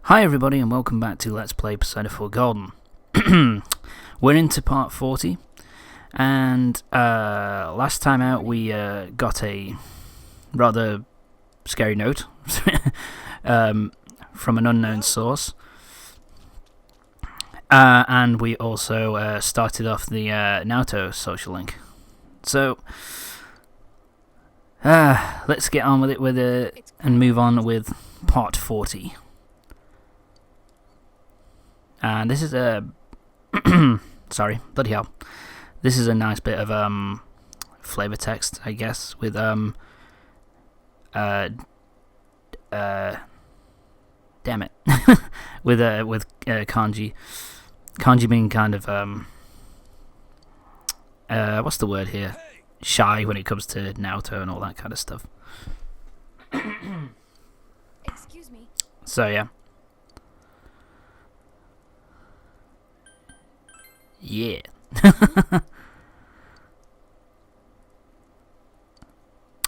Hi everybody and welcome back to Let's Play Persona 4 Golden. We're into part 40 and last time out we got a rather scary note from an unknown source, and we also started off the Naoto social link. So let's get on with it and move on with part 40. And this is a sorry, bloody hell. This is a nice bit of flavor text, I guess, with damn it, with kanji. Kanji being kind of what's the word here? Shy when it comes to Naoto and all that kind of stuff. Excuse me. So yeah. Yeah.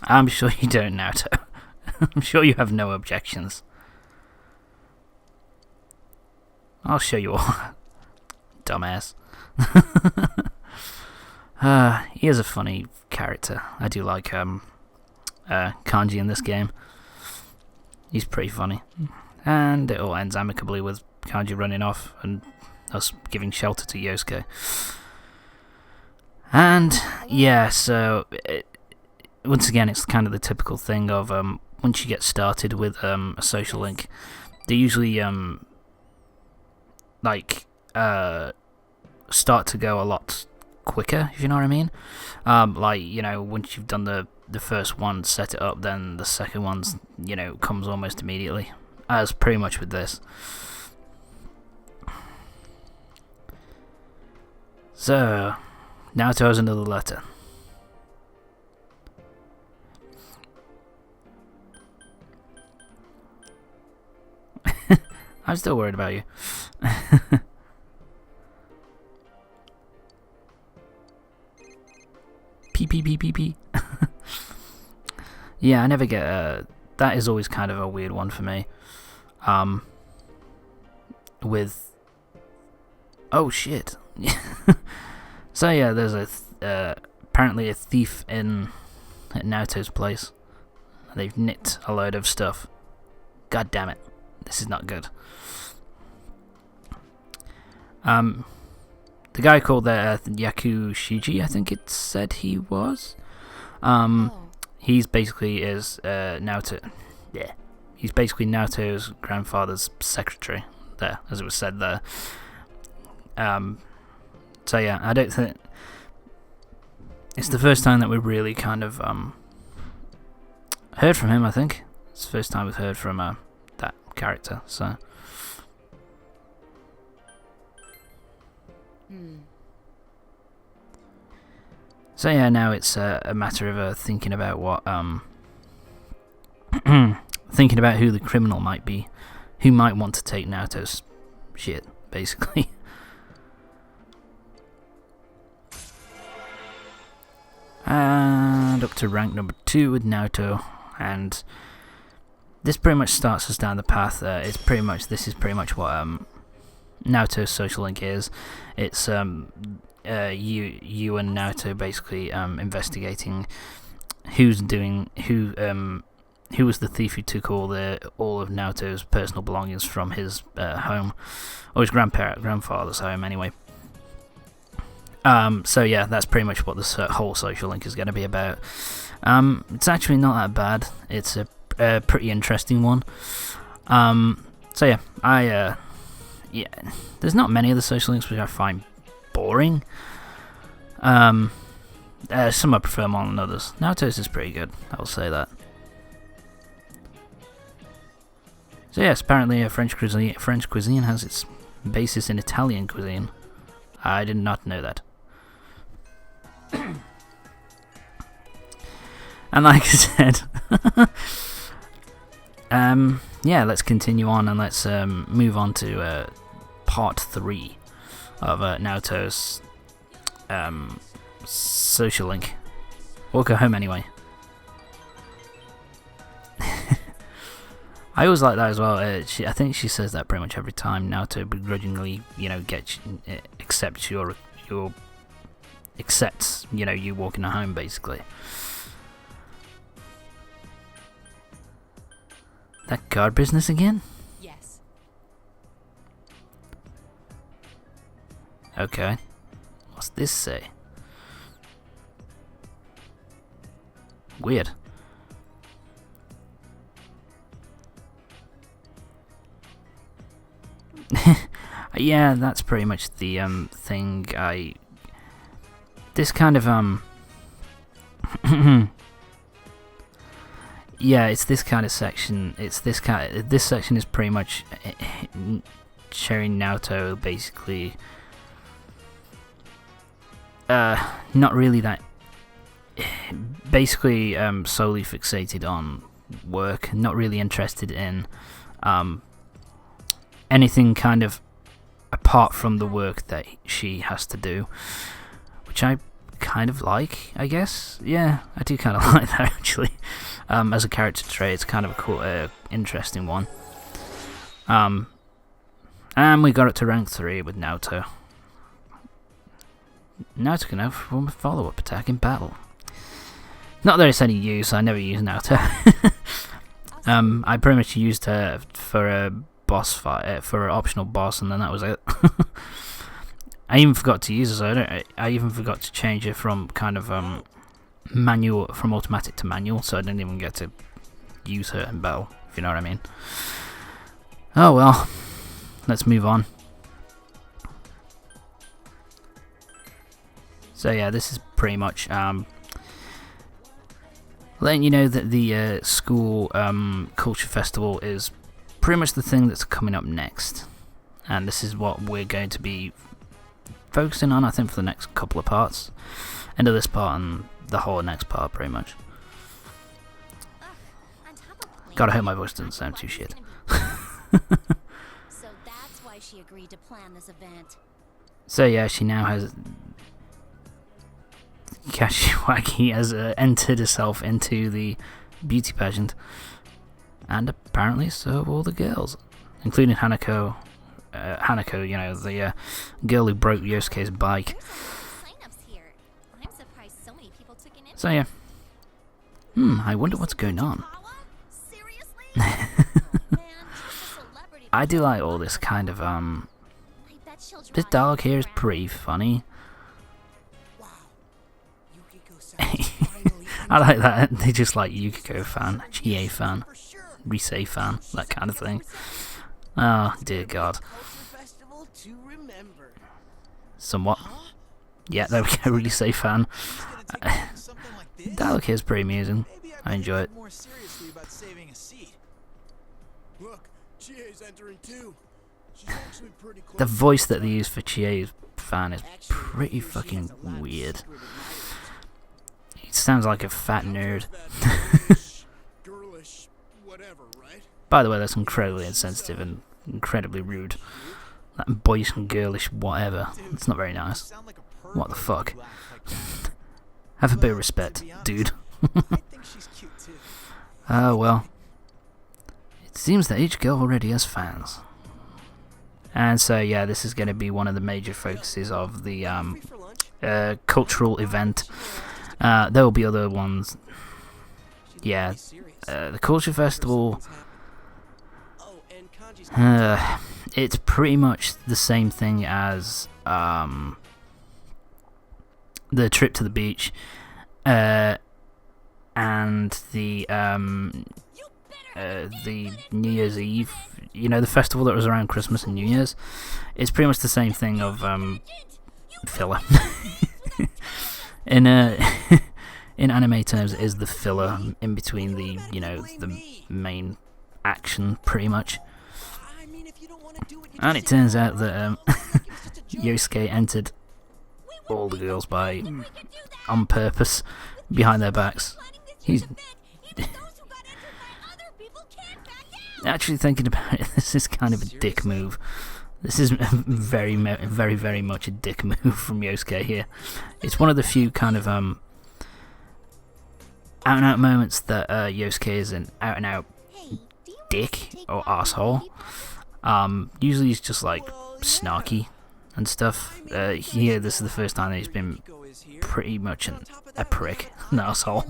I'm sure you don't, Naoto. I'm sure you have no objections. I'll show you all. Dumbass. He is a funny character. I do like Kanji in this game. He's pretty funny. And it all ends amicably with Kanji running off and us giving shelter to Yosuke. And yeah, so once again, it's kind of the typical thing of once you get started with a social link, they usually start to go a lot quicker, if you know what I mean. Like, you know, once you've done the first one, set it up, then the second one's, you know, comes almost immediately, as pretty much with this. So, Naoto has another letter. I'm still worried about you. P. Yeah, I never get that is always kind of a weird one for me. With oh shit. So yeah, there's apparently a thief at Naoto's place. They've nicked a load of stuff. God damn it, this is not good. The guy called there Yaku Shiji, I think it said he was. He's basically Naoto. Yeah, he's basically Naoto's grandfather's secretary. There, as it was said there. So yeah, I don't think it's the first time that we've really kind of heard from him. I think it's the first time we've heard from that character. So. So yeah, now it's a matter of thinking about what thinking about who the criminal might be, who might want to take Naoto's shit, basically. And up to rank number 2 with Naoto, and this pretty much starts us down the path. This is pretty much what Naoto's social link is. It's you and Naoto basically investigating who was the thief who took all of Naoto's personal belongings from his home, or his grandfather's home anyway. So yeah, that's pretty much what this whole social link is going to be about. It's actually not that bad. It's a pretty interesting one. So yeah, yeah, there's not many of the social links which I find boring. Some I prefer more than others. Naoto's is pretty good, I'll say that. So yes, apparently French cuisine has its basis in Italian cuisine. I did not know that. And like I said, yeah, let's continue on and let's move on to part 3 of Naoto's social link. We'll go home anyway. I always like that as well. I think she says that pretty much every time now to begrudgingly, accepts accepts, you walking her home basically. That guard business again? Yes. Okay. What's this say? Weird. Yeah, that's pretty much the thing this kind of yeah, it's this kind of section. This section is pretty much showing Naoto basically not really that basically solely fixated on work, not really interested in anything kind of apart from the work that she has to do, which I kind of like, I guess. Yeah, I do kind of like that actually. As a character trait, it's kind of a cool, interesting one. And we got it to rank 3 with Naoto. Naoto can now perform a follow-up attack in battle. Not that it's any use, I never use Naoto. I pretty much used her for a boss fight, for an optional boss, and then that was it. I even forgot to use her, so I even forgot to change her from kind of manual, from automatic to manual, so I didn't even get to use her in battle, if you know what I mean. Oh well, let's move on. So yeah, this is pretty much letting you know that the school culture festival is pretty much the thing that's coming up next, and this is what we're going to be focusing on, I think, for the next couple of parts. End of this part and the whole next part, pretty much. God, I hope my voice doesn't sound too shit. So that's why she agreed to plan this event. So yeah, she now has... Kashiwagi has entered herself into the beauty pageant. And apparently so have all the girls. Including Hanako. Hanako, the girl who broke Yosuke's bike. So yeah. I wonder what's going on. I do like all this kind of, this dialogue here is pretty funny. I like that. They just like Yukiko fan, Chie fan, Rise fan, that kind of thing. Oh, dear God. Somewhat. Yeah, there we go, Rise fan. Dialogue here is pretty amusing. I enjoy it. The voice that they use for Chie's fan is pretty fucking weird. He sounds like a fat nerd. By the way, that's incredibly insensitive and incredibly rude. That boyish and girlish whatever. It's not very nice. What the fuck? Have a bit of respect, dude. Oh well. It seems that each girl already has fans. And so yeah, this is going to be one of the major focuses of the cultural event. There will be other ones. Yeah, the culture festival. It's pretty much the same thing as the trip to the beach, and the New Year's Eve. You know, the festival that was around Christmas and New Year's. It's pretty much the same thing of filler. In in anime terms, it is the filler in between the the main action, pretty much. And it turns out that Yosuke entered all the girls by on purpose behind their backs. He's actually thinking about it. This is kind of a dick move. This is very, very, very much a dick move from Yosuke here. It's one of the few kind of out-and-out moments that Yosuke is an out-and-out dick or asshole. Usually he's just like snarky and stuff. Here, this is the first time that he's been pretty much a prick, an asshole.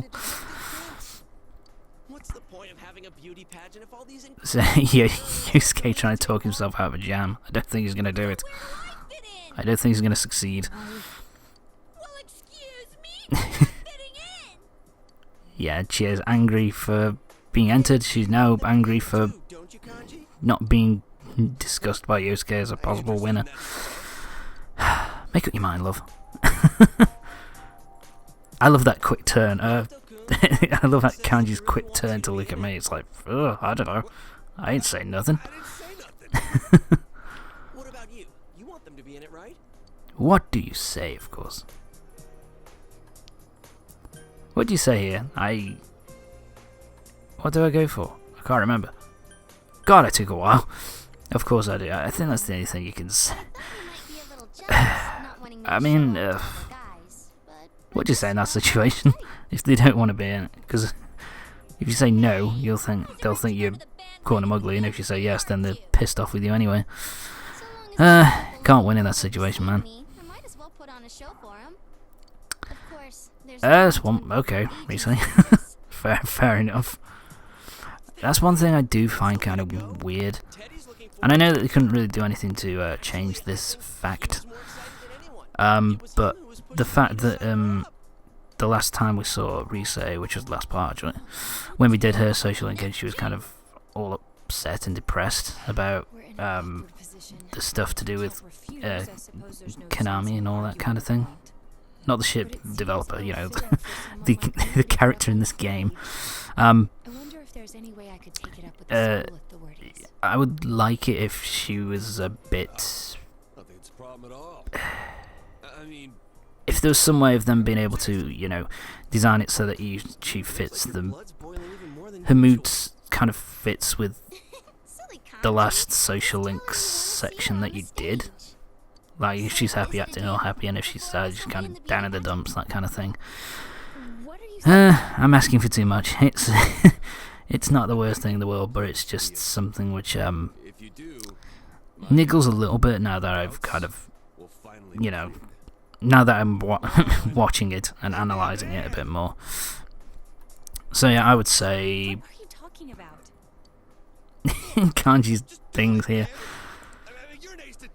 What's the point of having a beauty pageant if all these So yeah, Yusuke trying to talk himself out of a jam. I don't think he's gonna do it. I don't think he's gonna succeed. Well, excuse me, I'm not fitting in. Yeah, she is angry for being entered. She's now angry for not being discussed by Yusuke as a possible winner. Make up your mind, love. I love that quick turn. I love that Kanji's quick turn to look at me. It's like, ugh, I don't know. I ain't saying nothing. What about you? You want them to be in it, right? What do you say, of course? What do you say here? What do I go for? I can't remember. God, it took a while. Of course I do. I think that's the only thing you can say. I mean, what do you say in that situation? If they don't want to be in it? Because if you say no, they'll think you're calling them ugly, and if you say yes, then they're pissed off with you anyway. Can't win in that situation, man. That's one. Okay, recently. fair enough. That's one thing I do find kind of weird, and I know that they couldn't really do anything to change this fact. But the fact that the last time we saw Rise, which was the last part actually, when we did her social linkage, she was kind of all upset and depressed about the stuff to do with Konami and all that kind of thing. Not the ship developer, you know, the character in this game. I would like it if she was a bit. If there was some way of them being able to, you know, design it so that she fits them. Her mood kind of fits with the last social links section that you did. Like, if she's happy, acting all happy, and if she's sad, she's kind of down in the dumps, that kind of thing. I'm asking for too much. It's not the worst thing in the world, but it's just something which niggles a little bit now that I've kind of, you know, now that I'm watching it and analysing it a bit more. So yeah, I would say What are you talking about? Kanji's things here.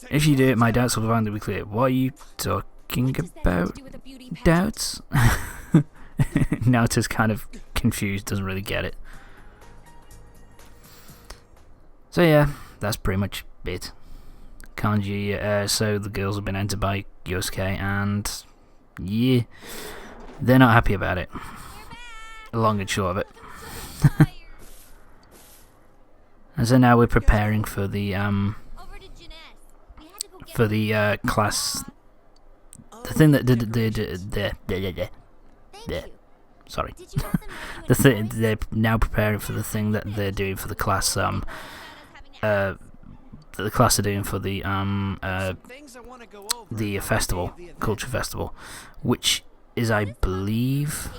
If you do it, my doubts will finally be clear. What are you talking about? Doubts? Naoto's kind of confused, doesn't really get it. So yeah, that's pretty much it. Kanji, so the girls have been entered by Yosuke, and yeah, they're not happy about it. Long and short of it. And so now we're preparing for the class. The thing that sorry. They're now preparing for the thing that they're doing for the class. The class are doing for the festival, culture festival, which is, I believe,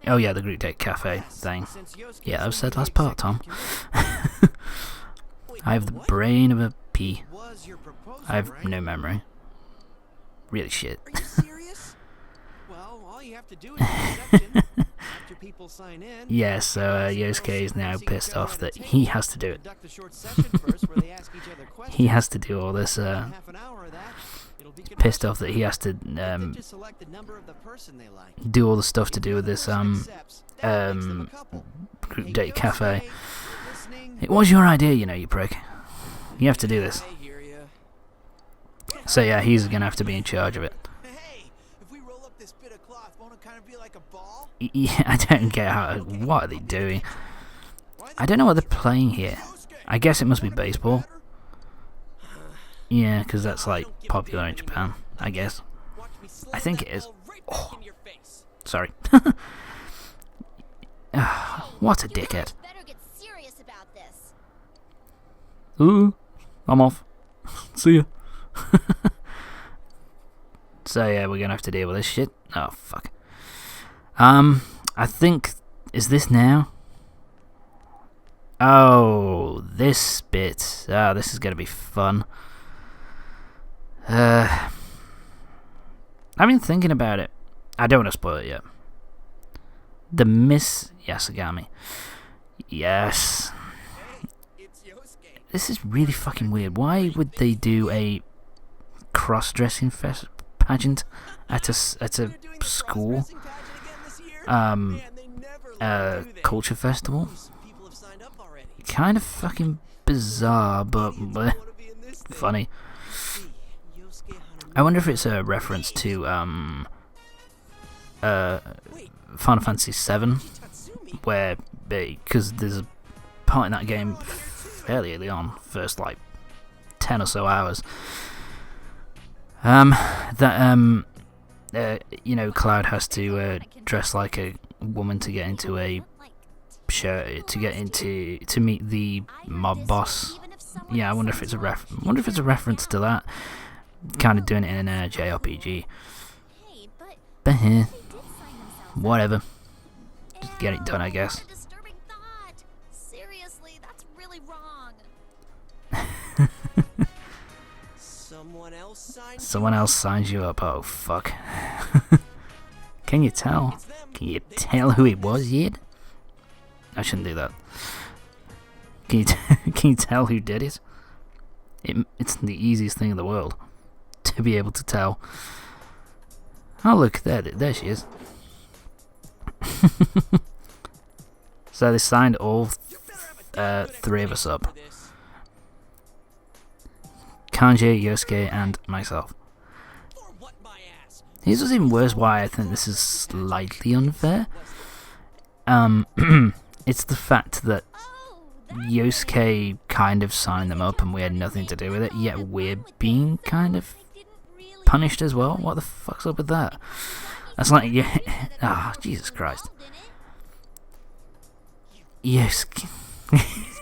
oh yeah, the group date cafe thing. Yeah, I've said last part, Tom. I have the brain of a pea. I have no memory. Really shit. Are you serious? Well, all you have to do is accept after people sign in. Yeah, so Yosuke is now pissed off that he has to do it. He has to do all this. Pissed off that he has to do all the stuff to do with this group date cafe. It was your idea, you know, you prick. You have to do this. So yeah, he's gonna have to be in charge of it. Yeah, I don't get how. What are they doing? I don't know what they're playing here. I guess it must be baseball. Yeah, because that's like popular in Japan, I guess. I think it is. Oh, sorry. What a dickhead. Ooh, I'm off. See ya. So yeah, we're gonna have to deal with this shit. Oh fuck. I think, is this now? Oh, this bit. Ah, this is gonna be fun. I've been thinking about it. I don't want to spoil it yet. The Miss Yasagami. Yes. This is really fucking weird. Why would they do a cross-dressing pageant at a school? Culture festival? Kind of fucking bizarre, but funny. I wonder if it's a reference to Final Fantasy VII, where because there's a part in that game fairly early on, first like 10 or so hours, you know, Cloud has to dress like a woman to get into a show, to meet the mob boss. Yeah, I wonder if it's a reference to that. Kind of doing it in a JRPG. But whatever. Just get it done, I guess. Seriously, that's really wrong. Someone else signs you up. Oh fuck. Can you tell? Can you tell who it was yet? I shouldn't do that. Can you tell who did it? It's the easiest thing in the world to be able to tell. Oh look, there she is. So they signed all three of us up. Kanji, Yosuke, and myself. Here's what's even worse why I think this is slightly unfair. It's the fact that Yosuke kind of signed them up and we had nothing to do with it, yet we're being kind of punished as well. What the fuck's up with that? That's like, yeah. Ah, oh, Jesus Christ. Yosuke.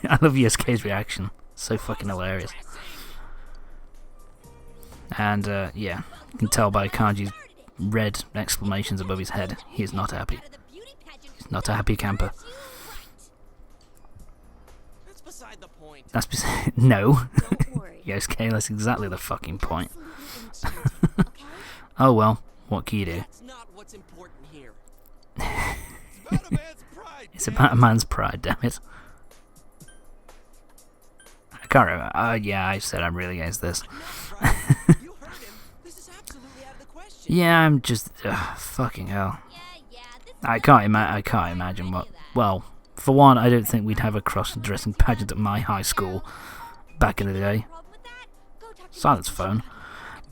I love Yosuke's reaction. So fucking hilarious. And, yeah, you can tell by Kanji's red exclamations above his head, he is not happy. He's not a happy camper. That's beside no. Yosuke, that's exactly the fucking point. Oh well, what can you do? It's about a man's pride, damn it. I can't remember. Yeah, I said I'm really against this. Yeah, I'm just fucking hell. I can't imagine what. Well, for one, I don't think we'd have a cross-dressing pageant at my high school back in the day. Silence phone.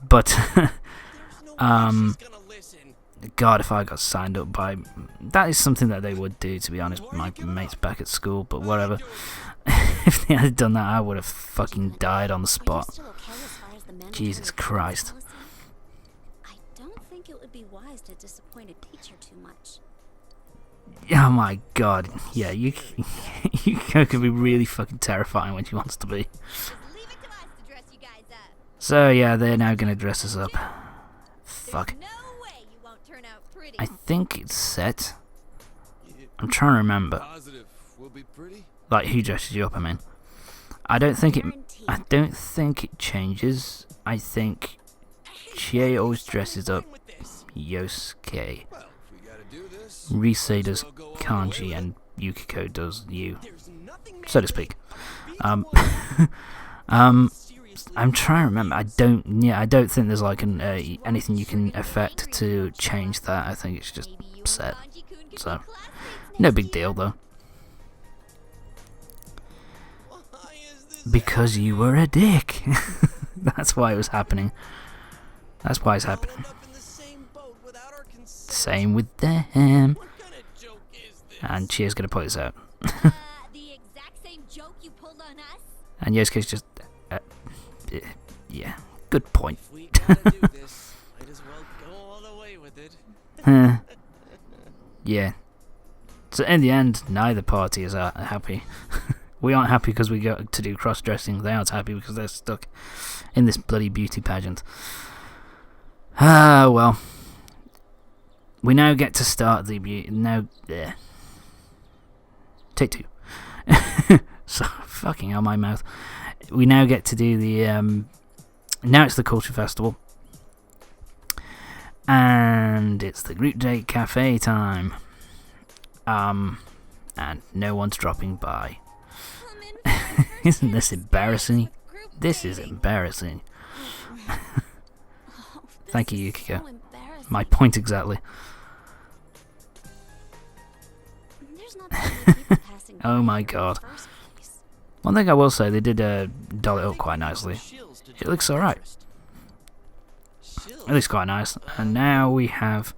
But God, if I got signed up by, that is something that they would do, to be honest. My mates back at school, but whatever. If they had done that, I would have fucking died on the spot. Jesus Christ. Be wise to disappoint a teacher too much. Oh my God, yeah, Yukiko can be really fucking terrifying when she wants to be. Leave it to us to dress you guys up. So yeah, they're now gonna dress us up. Fuck. There's no way you won't turn out pretty. I think it's set. I'm trying to remember. Like who dresses you up? I mean, I don't think it changes. I think Chie always dresses up Yosuke. Rise does Kanji and Yukiko does you, so to speak. I'm trying to remember. I don't think there's like an anything you can affect to change that. I think it's just set. So no big deal though. Because you were a dick. That's why it was happening. That's why it's happening. Same with them. And Chia's gonna point this out. The exact same joke you pulled on us? And Yosuke's just, yeah, good point. Yeah. So in the end, neither party is happy. We aren't happy because we got to do cross-dressing. They aren't happy because they're stuck in this bloody beauty pageant. Ah, well. We now get to start the beauty. Now, take two. So, fucking hell, my mouth. We now get to do the, now it's the Culture Festival. And it's the Group Date Cafe time. And no one's dropping by. Isn't this embarrassing? This is embarrassing. Thank you, Yukiko. My point exactly. Oh my god. One thing I will say, they did doll it up quite nicely. It looks alright. It looks quite nice. And now we have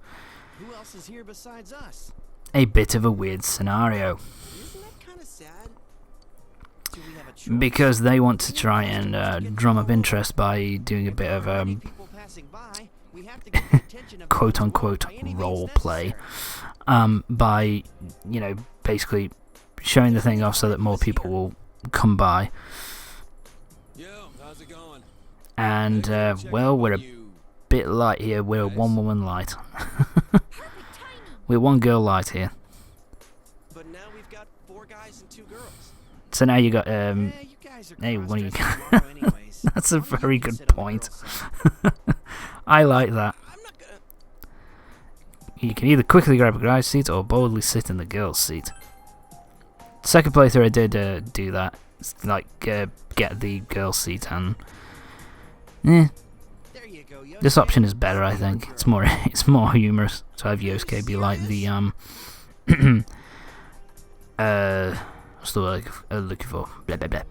Who else is here besides us? a bit of a weird scenario. Isn't that kind of sad? Do we have a choice? Because they want to try and drum up interest by doing a bit of People passing by, we have to get the attention of quote the unquote by any means role play. necessary. By, you know, basically showing the thing off so that more people will come by. Yo, how's it going? And, well, we're a bit light here. We're one woman light. We're one girl light here. But now we've got 4 guys and 2 girls. So now you got, Yeah, you guys are hey, what do you cross-dressing tomorrow anyways. that's a Why don't very you good sit on the point. girls' side? I like that. I'm not gonna. You can either quickly grab a guy's seat or boldly sit in the girl's seat. Second playthrough I did do that. It's like, get the girl's seat and... There you go, Yosuke. This option is better, I think. It's more humorous to have Yosuke be like the what's the word I'm looking for? Blah blah blah.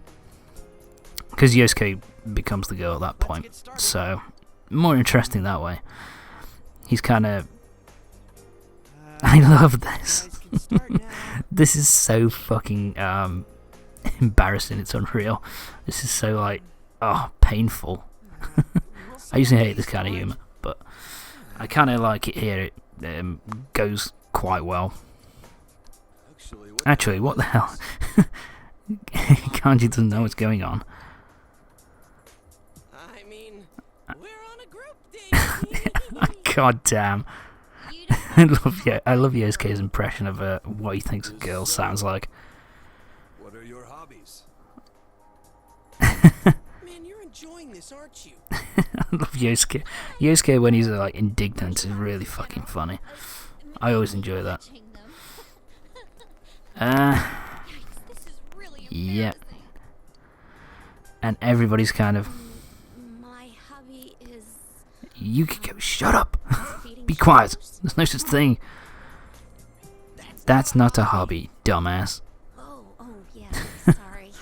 Because Yosuke becomes the girl at that point, so more interesting that way. He's kind of. I love this. Guys can start now. This is so fucking embarrassing. It's unreal. This is so like painful. I usually hate this kind of humour, but I kind of like it here. It goes quite well. Actually, what the hell? Kanji doesn't know what's going on. I mean, we're on a group date. God damn. I love Yosuke's impression of what he thinks a girl sounds like. What are your hobbies? Man, you're enjoying this, aren't you? I love Yosuke. Yosuke when he's like indignant is really fucking funny. I always enjoy that. This is really Yep. embarrassing. And everybody's kind of, My hobby is Yukiko, shut up. feeding Be quiet. cows. There's no such thing. That's not a hobby, dumbass. Oh, yeah. Sorry.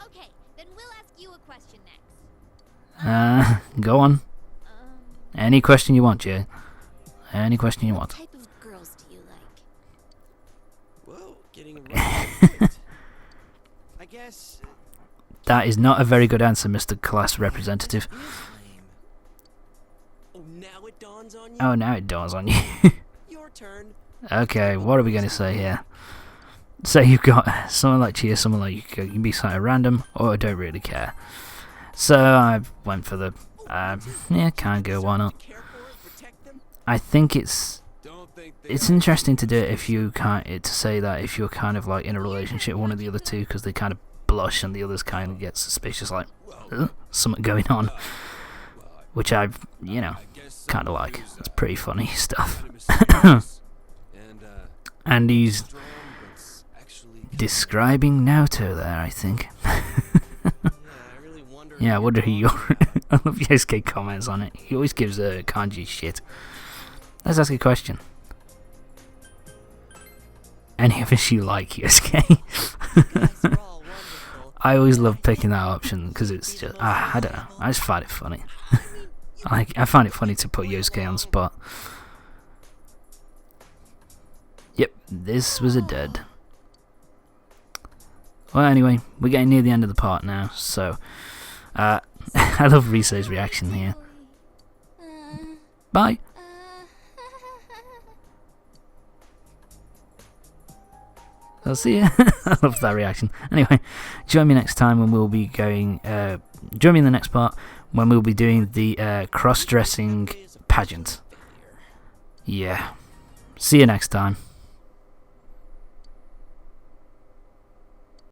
Okay, then we'll ask you a question next. Go on. Um, Any question you want, Jay. Any question you what want. type of girls do you like? Whoa, getting right into it. I guess. That is not a very good answer, Mr. Class Representative. Is lame. Oh, now it dawns on you. Oh, now it dawns on you. Your turn. Okay, what are we going to say here? Say you've got someone like Chia, someone like Yukiko. You can be something random, or I don't really care. So I went for the, yeah, can't go, why not? Care for it, protect them. I think it's Don't think interesting to do it if you can't, to say that if you're kind of like in a relationship with one of the other two, because they kind of blush and the others kind of get suspicious, like, something going on. Which I've, kind of like. It's pretty funny stuff. And he's describing Naruto there, I think. Yeah, I really wonder. Yeah, I wonder who your I love Yosuke comments on it. He always gives Kanji shit. Let's ask a question. Any of us you like, Yosuke? Guys are all wonderful. I always love picking that option because it's just, I don't know. I just find it funny. I find it funny to put Yosuke on the spot. Yep, this was a dud. Well, anyway, we're getting near the end of the part now, so I love Rise's reaction here. Bye. I'll see you. I love that reaction. Anyway, join me next time when we'll be going. Join me in the next part when we'll be doing the cross-dressing pageant. Yeah. See you next time.